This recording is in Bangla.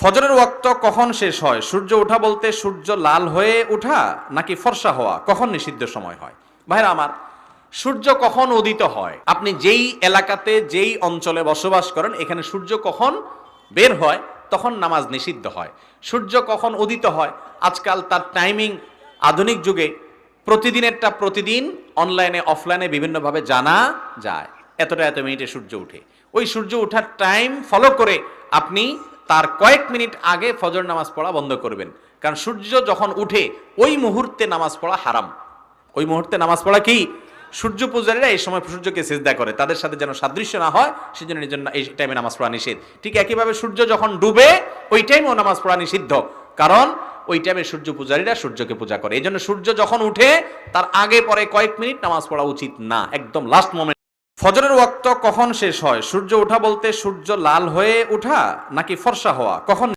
ফজরের ওয়াক্ত কখন শেষ হয়? সূর্য ওঠা বলতে সূর্য লাল হয়ে ওঠা নাকি ফর্সা হওয়া, কখন নিষিদ্ধ সময় হয়? ভাইরা আমার, সূর্য কখন উদিত হয়, আপনি যেই এলাকাতে যেই অঞ্চলে বসবাস করেন এখানে সূর্য কখন বের হয় তখন নামাজ নিষিদ্ধ হয়। সূর্য কখন উদিত হয় আজকাল তার টাইমিং আধুনিক যুগে প্রতিদিনেরটা প্রতিদিন অনলাইনে অফলাইনে বিভিন্নভাবে জানা যায়। এতটা এত মিনিটে সূর্য উঠে, ওই সূর্য ওঠার টাইম ফলো করে আপনি তার কয়েক মিনিট আগে ফজর নামাজ পড়া বন্ধ করবেন। কারণ সূর্য যখন উঠে ওই মুহূর্তে নামাজ পড়া হারাম। ওই মুহূর্তে নামাজ পড়া কি? সূর্য পূজারীরা এই সময় সূর্যকে সিজদা করে, তাদের সাথে যেন সাদৃশ্য না হয় সেজন্য এই টাইমে নামাজ পড়া নিষেধ। ঠিক একইভাবে সূর্য যখন ডুবে ওই টাইমেও নামাজ পড়া নিষিদ্ধ, কারণ ওই টাইমে সূর্য পূজারীরা সূর্যকে পূজা করে। এই জন্য সূর্য যখন উঠে তার আগে পরে কয়েক মিনিট নামাজ পড়া উচিত না, একদম লাস্ট মোমেন্ট। ফজরের ওয়াক্ত কখন শেষ হয়? সূর্য ওঠা বলতে সূর্য লাল হয়ে ওঠা নাকি ফর্সা হওয়া, কখন